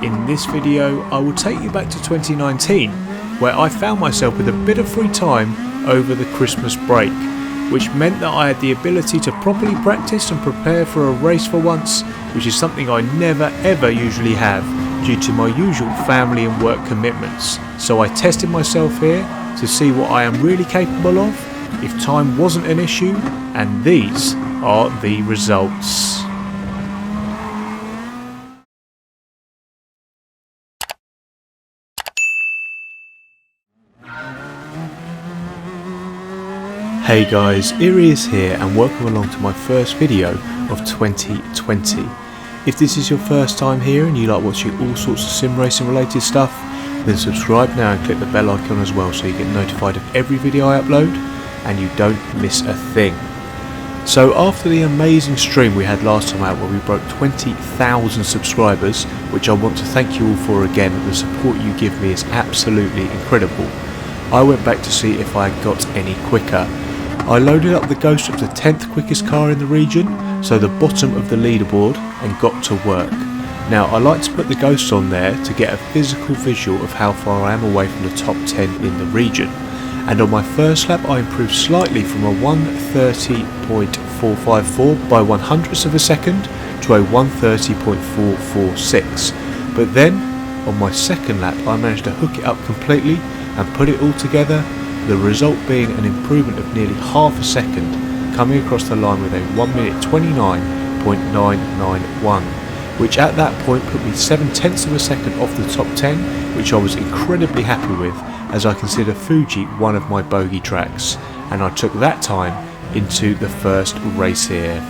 In this video I will take you back to 2019, where I found myself with a bit of free time over the Christmas break, which meant that I had the ability to properly practice and prepare for a race for once, which is something I never ever usually have due to my usual family and work commitments. So I tested myself here to see what I am really capable of, if time wasn't an issue, and these are the results. Hey guys, Erie is here and welcome along to my first video of 2020. If this is your first time here and you like watching all sorts of sim racing related stuff, then subscribe now and click the bell icon as well so you get notified of every video I upload and you don't miss a thing. So after the amazing stream we had last time out where we broke 20,000 subscribers, which I want to thank you all for again, the support you give me is absolutely incredible, I went back to see if I got any quicker. I loaded up the ghost of the 10th quickest car in the region, so the bottom of the leaderboard, and got to work. Now I like to put the ghost on there to get a physical visual of how far I am away from the top 10 in the region. And on my first lap I improved slightly from a 1:30.454 by 100ths of a second to a 1:30.446. But then on my second lap I managed to hook it up completely and put it all together, the result being an improvement of nearly half a second, coming across the line with a 1:29.991, which at that point put me 7/10ths of a second off the top 10, which I was incredibly happy with, as I consider Fuji one of my bogey tracks, and I took that time into the first race here.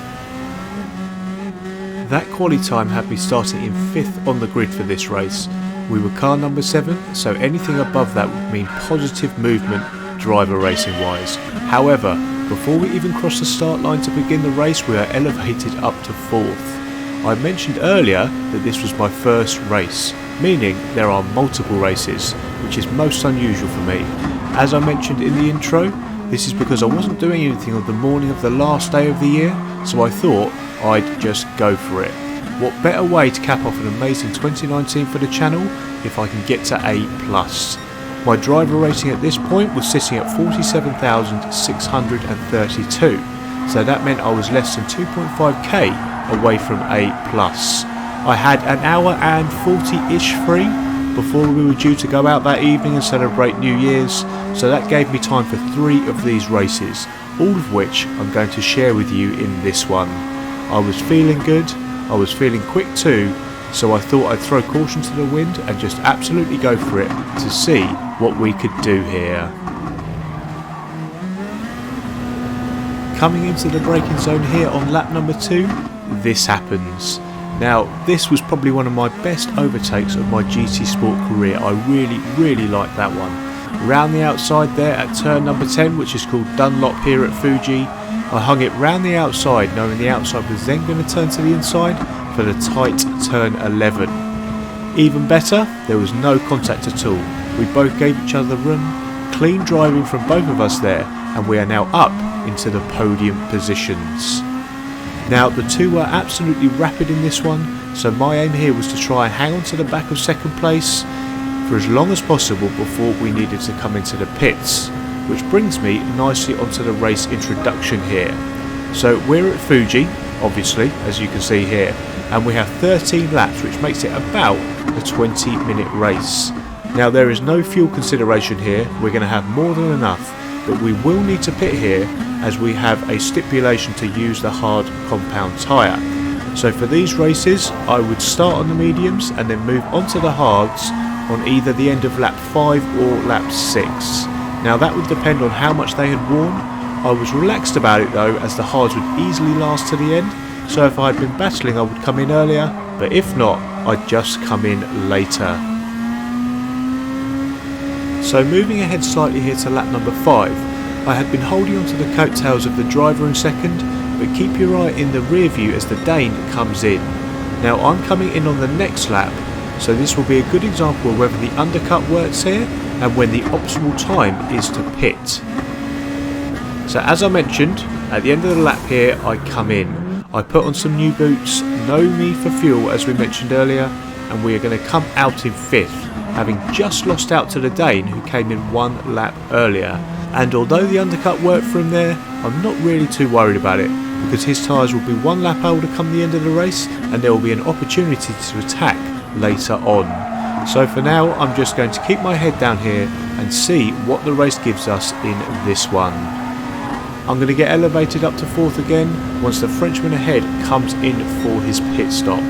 That quali time had me starting in 5th on the grid for this race. We were car number 7, so anything above that would mean positive movement driver racing wise. However, before we even cross the start line to begin the race, we are elevated up to 4th. I mentioned earlier that this was my first race, meaning there are multiple races, which is most unusual for me. As I mentioned in the intro, this is because I wasn't doing anything on the morning of the last day of the year, so I thought I'd just go for it. What better way to cap off an amazing 2019 for the channel if I can get to A+. My driver rating at this point was sitting at 47,632, so that meant I was less than 2.5k away from A+. I had an hour and 40-ish free before we were due to go out that evening and celebrate New Year's, so that gave me time for 3 of these races, all of which I'm going to share with you in this one. I was feeling good, I was feeling quick too, so I thought I'd throw caution to the wind and just absolutely go for it to see what we could do here. Coming into the braking zone here on lap number 2, this happens. Now this was probably one of my best overtakes of my GT Sport career. I really liked that one. Round the outside there at turn number 10, which is called Dunlop here at Fuji, I hung it round the outside, knowing the outside was then going to turn to the inside for the tight turn 11. Even better, there was no contact at all. We both gave each other room, clean driving from both of us there, and we are now up into the podium positions. Now the two were absolutely rapid in this one, so my aim here was to try and hang on to the back of second place for as long as possible before we needed to come into the pits. Which brings me nicely onto the race introduction here. So we're at Fuji, obviously, as you can see here, and we have 13 laps, which makes it about a 20-minute race. Now there is no fuel consideration here, we're going to have more than enough, but we will need to pit here as we have a stipulation to use the hard compound tyre. So for these races I would start on the mediums and then move on to the hards on either the end of lap 5 or lap 6. Now that would depend on how much they had worn. I was relaxed about it though, as the hards would easily last to the end, so if I had been battling I would come in earlier, but if not I'd just come in later. So moving ahead slightly here to lap number 5, I had been holding on to the coattails of the driver in second, but keep your eye in the rear view as the Dane comes in. Now I'm coming in on the next lap, so this will be a good example of whether the undercut works here and when the optimal time is to pit. So as I mentioned, at the end of the lap here I come in. I put on some new boots, no need for fuel as we mentioned earlier, and we are going to come out in 5th, having just lost out to the Dane who came in 1 lap earlier. And although the undercut worked for him there, I'm not really too worried about it, because his tyres will be 1 lap older come the end of the race, and there will be an opportunity to attack later on. So for now, I'm just going to keep my head down here and see what the race gives us in this one. I'm going to get elevated up to 4th again once the Frenchman ahead comes in for his pit stop.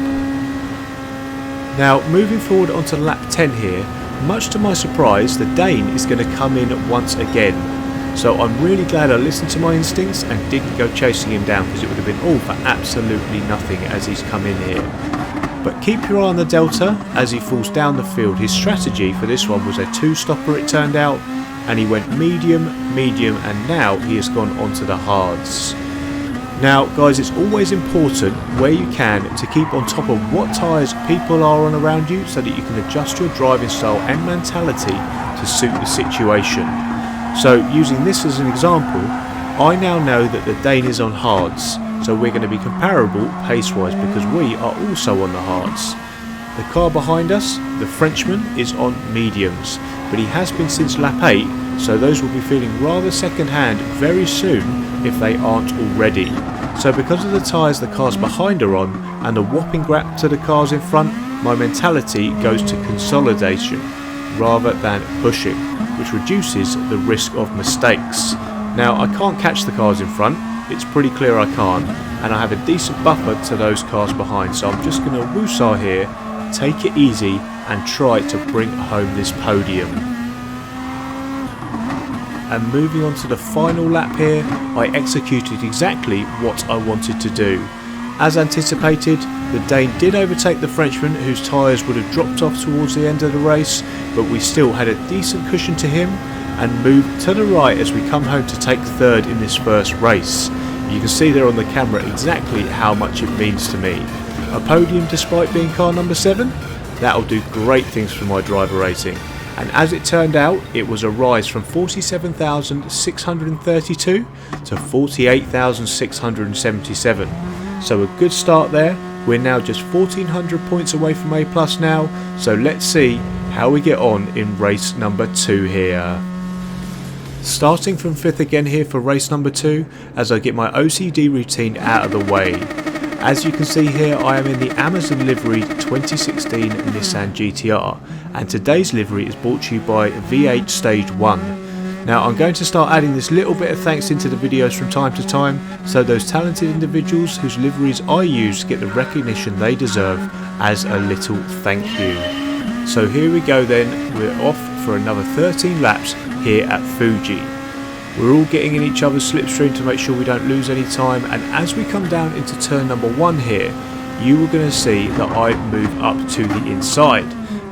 Now moving forward onto lap 10 here, much to my surprise the Dane is going to come in once again. So I'm really glad I listened to my instincts and didn't go chasing him down, because it would have been all for absolutely nothing as he's come in here. But keep your eye on the Delta as he falls down the field. His strategy for this one was a 2-stopper it turned out, and he went medium, medium, and now he has gone onto the hards. Now guys, it's always important where you can to keep on top of what tyres people are on around you, so that you can adjust your driving style and mentality to suit the situation. So using this as an example, I now know that the Dane is on hards, so we're going to be comparable pace wise because we are also on the hards. The car behind us, the Frenchman, is on mediums, but he has been since lap 8, so those will be feeling rather second hand very soon if they aren't already. So because of the tyres the cars behind are on and the whopping gap to the cars in front, my mentality goes to consolidation rather than pushing, which reduces the risk of mistakes. Now I can't catch the cars in front, it's pretty clear I can't, and I have a decent buffer to those cars behind, so I'm just going to woosah here, take it easy and try to bring home this podium. And moving on to the final lap here, I executed exactly what I wanted to do. As anticipated, the Dane did overtake the Frenchman, whose tyres would have dropped off towards the end of the race, but we still had a decent cushion to him and moved to the right as we come home to take 3rd in this first race. You can see there on the camera exactly how much it means to me. A podium despite being car number 7? That'll do great things for my driver rating. And as it turned out, it was a rise from 47,632 to 48,677. So a good start there. We're now just 1,400 points away from A+ now, so let's see how we get on in race number 2 here. Starting from 5th again here for race number 2 as I get my OCD routine out of the way. As you can see here, I am in the Amazon livery 2016 Nissan GTR, and today's livery is brought to you by V8 Stage 1. Now I'm going to start adding this little bit of thanks into the videos from time to time, so those talented individuals whose liveries I use get the recognition they deserve as a little thank you. So here we go then, we're off for another 13 laps here at Fuji. We're all getting in each other's slipstream to make sure we don't lose any time, and as we come down into turn number 1 here, you are going to see that I move up to the inside.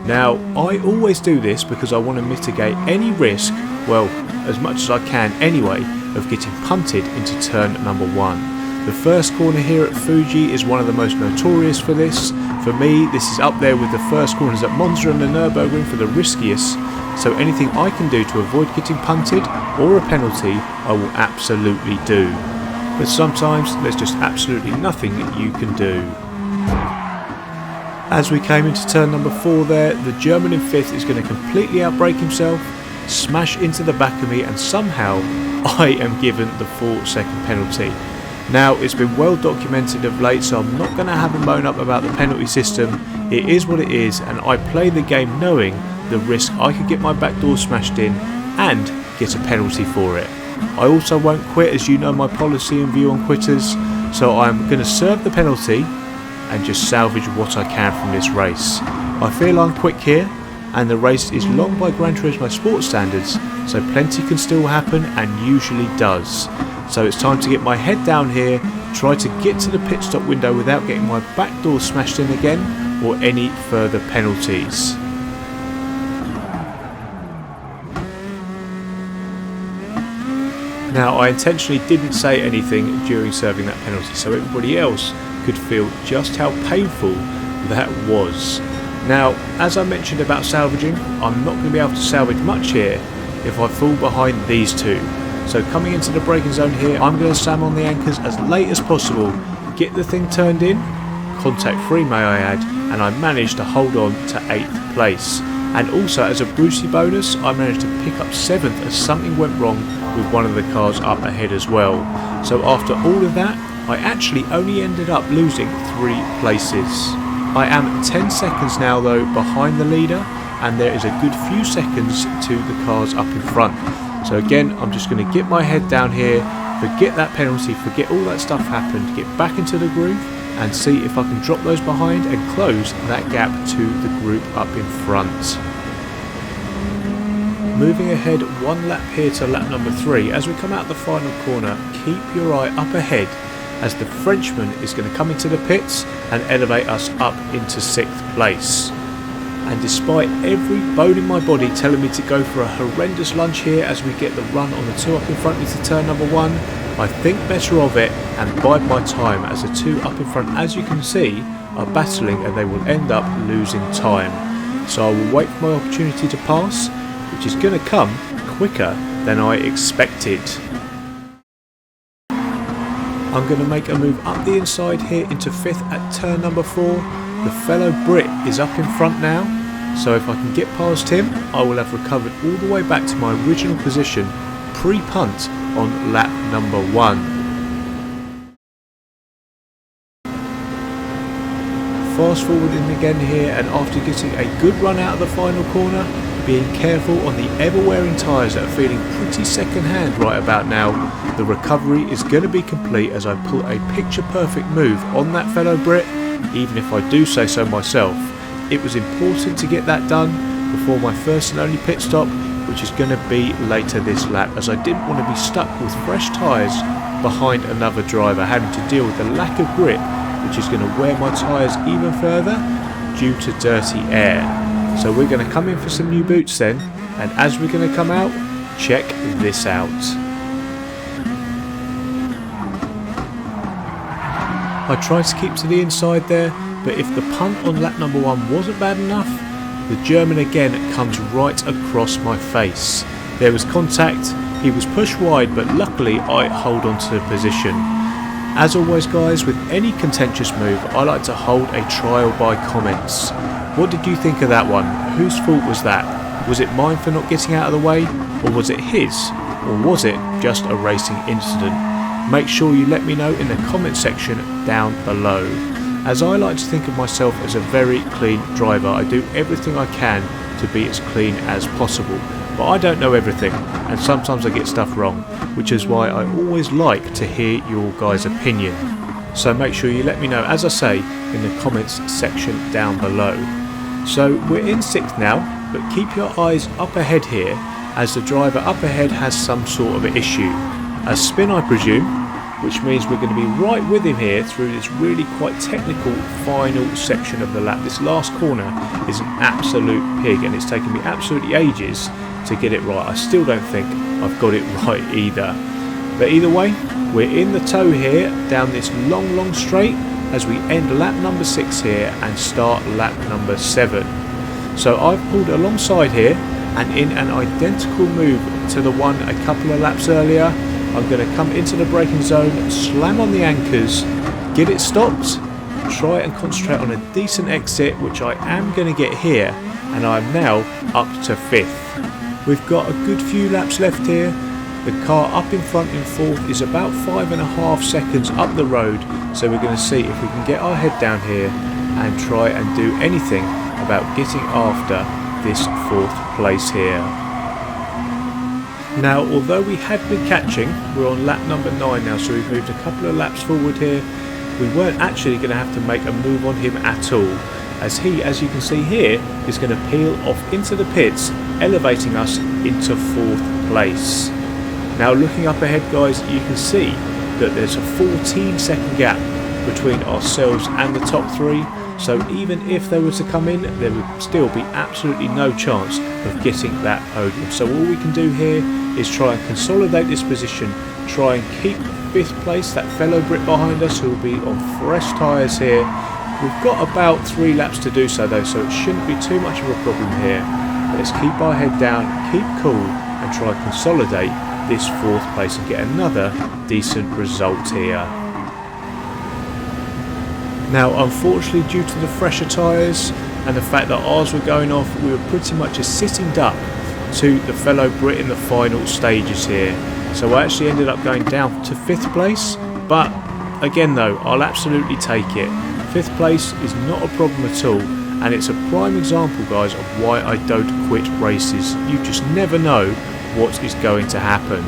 Now I always do this because I want to mitigate any risk, well, as much as I can anyway, of getting punted into turn number 1. The first corner here at Fuji is one of the most notorious for this. For me, this is up there with the first corners at Monza and the Nürburgring for the riskiest, so anything I can do to avoid getting punted or a penalty, I will absolutely do. But sometimes there's just absolutely nothing you can do. As we came into turn number 4 there, the German in 5th is going to completely outbrake himself, smash into the back of me, and somehow I am given the 4-second penalty. Now it's been well documented of late, so I'm not going to have a moan up about the penalty system. It is what it is, and I play the game knowing the risk I could get my back door smashed in and get a penalty for it. I also won't quit, as you know my policy and view on quitters, so I'm going to serve the penalty and just salvage what I can from this race. I feel I'm quick here, and the race is long by Gran Turismo sports standards, so plenty can still happen and usually does. So it's time to get my head down here, try to get to the pit stop window without getting my back door smashed in again or any further penalties. Now I intentionally didn't say anything during serving that penalty so everybody else could feel just how painful that was. Now, as I mentioned about salvaging, I'm not going to be able to salvage much here if I fall behind these two. So coming into the braking zone here, I'm going to slam on the anchors as late as possible, get the thing turned in, contact free may I add, and I managed to hold on to 8th place. And also as a Brucey bonus, I managed to pick up 7th as something went wrong with one of the cars up ahead as well. So after all of that, I actually only ended up losing 3 places. I am 10 seconds now though behind the leader, and there is a good few seconds to the cars up in front. So again, I'm just going to get my head down here, forget that penalty, forget all that stuff happened, get back into the groove and see if I can drop those behind and close that gap to the group up in front. Moving ahead 1 lap here to lap number 3. As we come out the final corner, keep your eye up ahead as the Frenchman is going to come into the pits and elevate us up into 6th place. And despite every bone in my body telling me to go for a horrendous lunge here as we get the run on the 2 up in front into turn number 1, I think better of it and bide my time as the 2 up in front, as you can see, are battling and they will end up losing time. So I will wait for my opportunity to pass, which is going to come quicker than I expected. I'm going to make a move up the inside here into 5th at turn number 4. The fellow Brit is up in front now, so if I can get past him, I will have recovered all the way back to my original position pre-punt on lap number 1. Fast forwarding again here, and after getting a good run out of the final corner, being careful on the ever-wearing tyres that are feeling pretty second-hand right about now, the recovery is going to be complete as I pull a picture-perfect move on that fellow Brit, even if I do say so myself. It was important to get that done before my first and only pit stop, which is going to be later this lap, as I didn't want to be stuck with fresh tyres behind another driver, having to deal with the lack of grip, which is going to wear my tyres even further due to dirty air. So we're going to come in for some new boots then, and as we're going to come out, check this out. I tried to keep to the inside there, but if the punt on lap number 1 wasn't bad enough, the German again comes right across my face. There was contact, he was pushed wide, but luckily I hold on to the position. As always guys, with any contentious move, I like to hold a trial by comments. What did you think of that one? Whose fault was that? Was it mine for not getting out of the way? Or was it his? Or was it just a racing incident? Make sure you let me know in the comment section down below. As I like to think of myself as a very clean driver, I do everything I can to be as clean as possible. But I don't know everything, and sometimes I get stuff wrong, which is why I always like to hear your guys' opinion. So make sure you let me know, as I say, in the comments section down below. So we're in 6th now, but keep your eyes up ahead here, as the driver up ahead has some sort of issue. A spin I presume, which means we're going to be right with him here through this really quite technical final section of the lap. This last corner is an absolute pig, and it's taken me absolutely ages to get it right. I still don't think I've got it right either. But either way, we're in the tow here down this long straight as we end lap number 6 here and start lap number 7. So I've pulled alongside here, and in an identical move to the one a couple of laps earlier, I'm going to come into the braking zone, slam on the anchors, get it stopped, try and concentrate on a decent exit, which I am going to get here, and I'm now up to 5th. We've got a good few laps left here. The car up in front in 4th is about 5.5 seconds up the road, so we're going to see if we can get our head down here and try and do anything about getting after this 4th place here. Now, although we have been catching, we're on lap number 9 now, so we've moved a couple of laps forward here. We weren't actually going to have to make a move on him at all, as he, as you can see here, is going to peel off into the pits, elevating us into 4th place. Now looking up ahead guys, you can see that there's a 14-second gap between ourselves and the top 3, so even if they were to come in, there would still be absolutely no chance of getting that podium. So all we can do here is try and consolidate this position, try and keep 5th place, that fellow Brit behind us who will be on fresh tyres here. We've got about 3 laps to do so though, so it shouldn't be too much of a problem here. Let's keep our head down, keep cool, and try and consolidate this 4th place and get another decent result here. Now unfortunately, due to the fresher tyres and the fact that ours were going off, we were pretty much a sitting duck to the fellow Brit in the final stages here. So I actually ended up going down to 5th place, but again though, I'll absolutely take it. 5th place is not a problem at all, and it's a prime example, guys, of why I don't quit races. You just never know what is going to happen.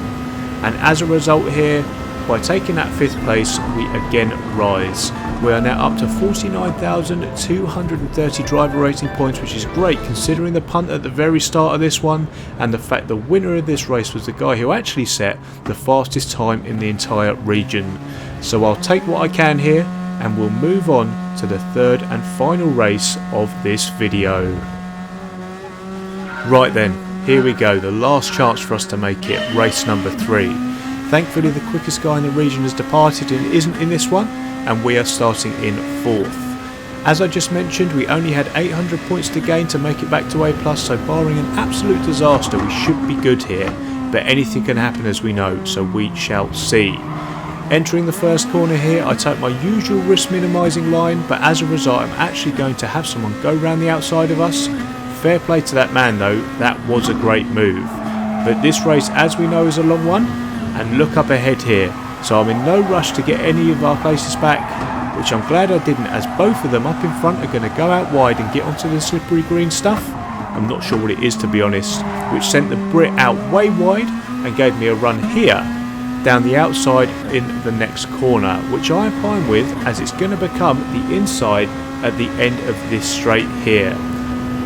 And as a result here, by taking that 5th place, we again rise. We are now up to 49,230 driver rating points, which is great considering the punt at the very start of this one, and the fact the winner of this race was the guy who actually set the fastest time in the entire region. So I'll take what I can here, and we'll move on to the 3rd and final race of this video. Right then, here we go, the last chance for us to make it, race number 3. Thankfully the quickest guy in the region has departed and isn't in this one, and we are starting in 4th. As I just mentioned, we only had 800 points to gain to make it back to A+, so barring an absolute disaster we should be good here, but anything can happen as we know, so we shall see. Entering the first corner here, I take my usual risk minimising line, but as a result I'm actually going to have someone go round the outside of us. Fair play to that man though, that was a great move. But this race, as we know, is a long one, and look up ahead here. So I'm in no rush to get any of our places back, which I'm glad I didn't, as both of them up in front are going to go out wide and get onto the slippery green stuff. I'm not sure what it is, to be honest, which sent the Brit out way wide and gave me a run here down the outside in the next corner, which I am fine with, as it's going to become the inside at the end of this straight here.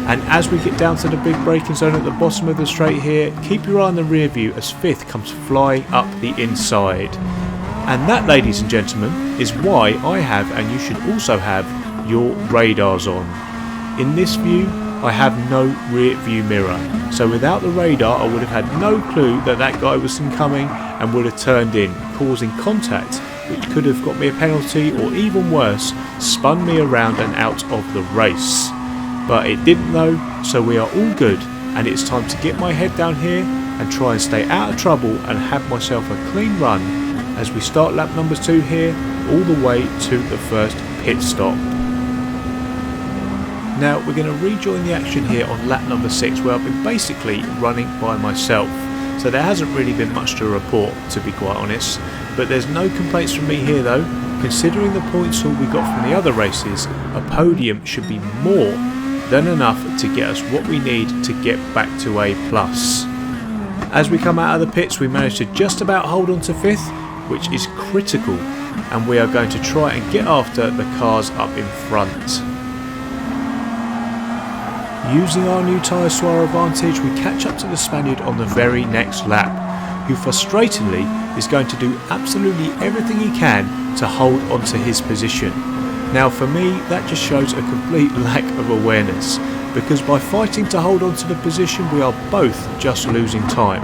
And as we get down to the big braking zone at the bottom of the straight here, keep your eye on the rear view as 5th comes flying up the inside. And that, ladies and gentlemen, is why I have, and you should also have, your radars on. In this view, I have no rear view mirror, so without the radar I would have had no clue that that guy was incoming and would have turned in, causing contact, which could have got me a penalty, or even worse, spun me around and out of the race. But it didn't though, so we are all good, and it's time to get my head down here and try and stay out of trouble and have myself a clean run as we start lap number 2 here, all the way to the first pit stop. Now we're going to rejoin the action here on lap number 6, where I've been basically running by myself, so there hasn't really been much to report, to be quite honest. But there's no complaints from me here though. Considering the points haul we got from the other races, a podium should be more than enough to get us what we need to get back to A+. As we come out of the pits, we managed to just about hold on to 5th, which is critical, and we are going to try and get after the cars up in front. Using our new tyres to our advantage, we catch up to the Spaniard on the very next lap, who frustratingly is going to do absolutely everything he can to hold onto his position. Now for me, that just shows a complete lack of awareness, because by fighting to hold on to the position we are both just losing time.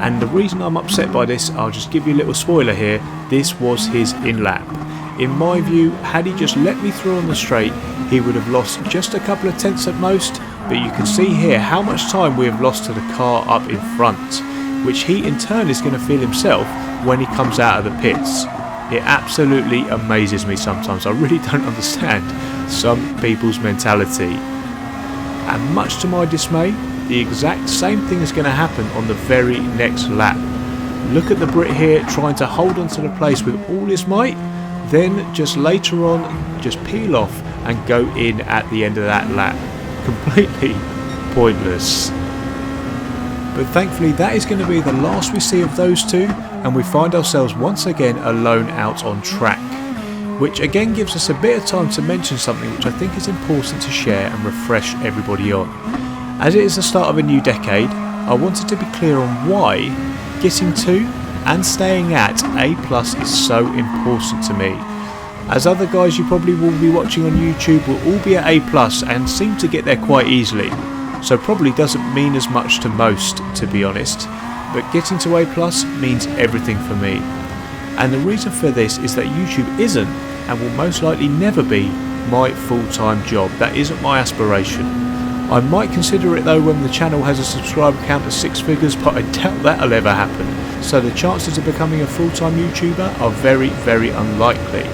And the reason I'm upset by this, I'll just give you a little spoiler here, this was his in-lap. In my view, had he just let me through on the straight, he would have lost just a couple of tenths at most, but you can see here how much time we have lost to the car up in front, which he in turn is going to feel himself when he comes out of the pits. It absolutely amazes me sometimes. I really don't understand some people's mentality. And much to my dismay, the exact same thing is going to happen on the very next lap. Look at the Brit here trying to hold onto the place with all his might, then just later on just peel off and go in at the end of that lap. Completely pointless. But thankfully that is going to be the last we see of those two, and we find ourselves once again alone out on track, which again gives us a bit of time to mention something which I think is important to share and refresh everybody on. As it is the start of a new decade, I wanted to be clear on why getting to and staying at A+ is so important to me. As other guys you probably will be watching on YouTube will all be at A+ and seem to get there quite easily, so probably doesn't mean as much to most, to be honest, but getting to A+ means everything for me. And the reason for this is that YouTube isn't, and will most likely never be, my full-time job. That isn't my aspiration. I might consider it though when the channel has a subscriber count of 6 figures, but I doubt that'll ever happen, so the chances of becoming a full-time YouTuber are very, very unlikely.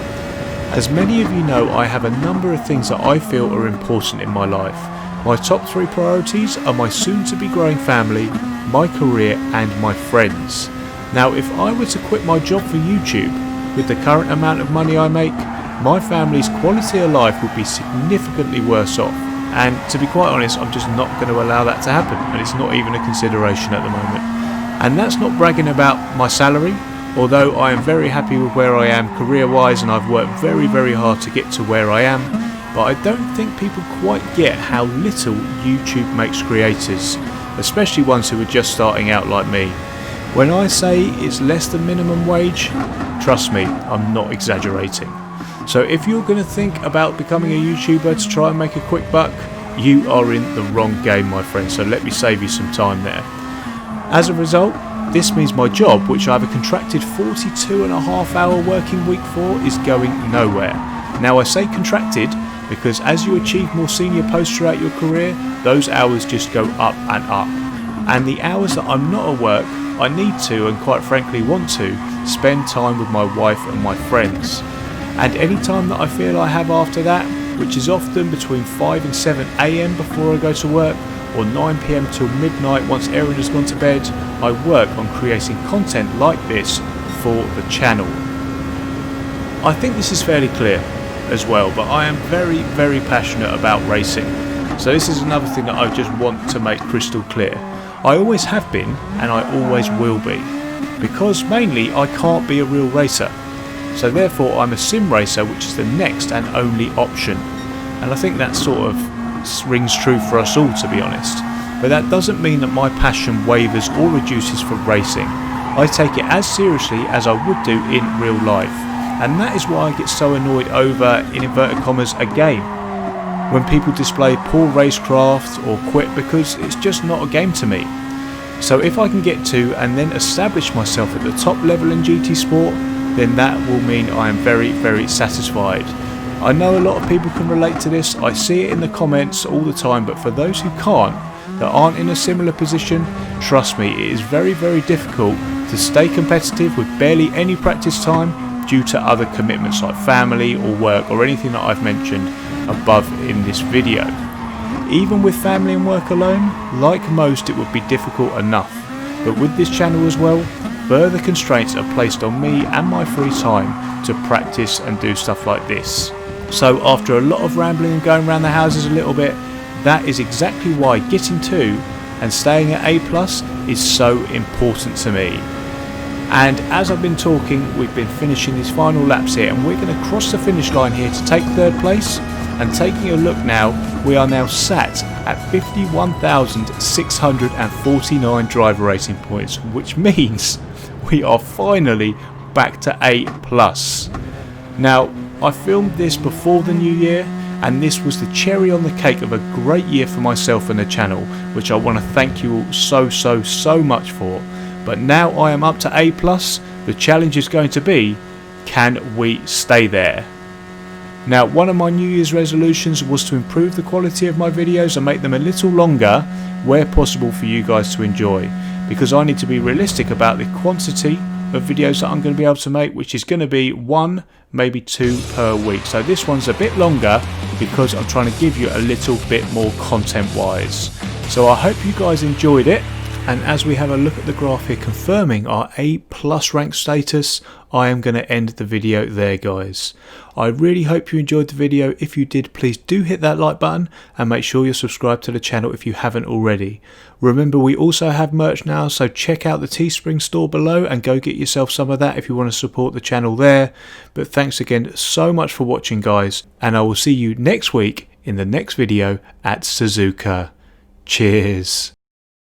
As many of you know, I have a number of things that I feel are important in my life. My top 3 priorities are my soon to be growing family, my career and my friends. Now if I were to quit my job for YouTube, with the current amount of money I make, my family's quality of life would be significantly worse off. And to be quite honest, I'm just not going to allow that to happen, and it's not even a consideration at the moment. And that's not bragging about my salary, although I am very happy with where I am career wise and I've worked very, very hard to get to where I am. But I don't think people quite get how little YouTube makes creators, especially ones who are just starting out like me. When I say it's less than minimum wage, trust me, I'm not exaggerating. So if you're going to think about becoming a YouTuber to try and make a quick buck, you are in the wrong game, my friend, so let me save you some time there. As a result, this means my job, which I have a contracted 42.5-hour working week for, is going nowhere. Now I say contracted because as you achieve more senior posts throughout your career, those hours just go up and up. And the hours that I'm not at work, I need to, and quite frankly want to, spend time with my wife and my friends. And any time that I feel I have after that, which is often between 5 and 7 AM before I go to work, or 9 PM till midnight once Erin has gone to bed, I work on creating content like this for the channel. I think this is fairly clear as well, but I am very, very passionate about racing. So this is another thing that I just want to make crystal clear. I always have been, and I always will be, because mainly I can't be a real racer. So therefore I'm a sim racer, which is the next and only option. And I think that sort of rings true for us all, to be honest. But that doesn't mean that my passion wavers or reduces for racing. I take it as seriously as I would do in real life. And that is why I get so annoyed over, in inverted commas, a game. When people display poor racecraft or quit, because it's just not a game to me. So if I can get to and then establish myself at the top level in GT Sport, then that will mean I am very, very satisfied. I know a lot of people can relate to this, I see it in the comments all the time, but for those who can't, that aren't in a similar position, trust me, it is very, very difficult to stay competitive with barely any practice time due to other commitments like family or work or anything that I've mentioned above in this video. Even with family and work alone, like most, it would be difficult enough, but with this channel as well, further constraints are placed on me and my free time to practice and do stuff like this. So after a lot of rambling and going around the houses a little bit, that is exactly why getting to and staying at A+ is so important to me. And as I've been talking, we've been finishing these final laps here, and we're going to cross the finish line here to take 3rd place. And taking a look now, we are now sat at 51,649 driver rating points, which means we are finally back to A+. Now, I filmed this before the new year, and this was the cherry on the cake of a great year for myself and the channel, which I want to thank you all so much for. But now I am up to A+, the challenge is going to be, can we stay there? Now, one of my New Year's resolutions was to improve the quality of my videos and make them a little longer where possible for you guys to enjoy, because I need to be realistic about the quantity of videos that I'm going to be able to make, which is going to be 1, maybe 2 per week. So this one's a bit longer because I'm trying to give you a little bit more content wise. So I hope you guys enjoyed it. And as we have a look at the graph here confirming our A+ rank status, I am going to end the video there, guys. I really hope you enjoyed the video. If you did, please do hit that like button and make sure you're subscribed to the channel if you haven't already. Remember, we also have merch now, so check out the Teespring store below and go get yourself some of that if you want to support the channel there. But thanks again so much for watching, guys, and I will see you next week in the next video at Suzuka. Cheers.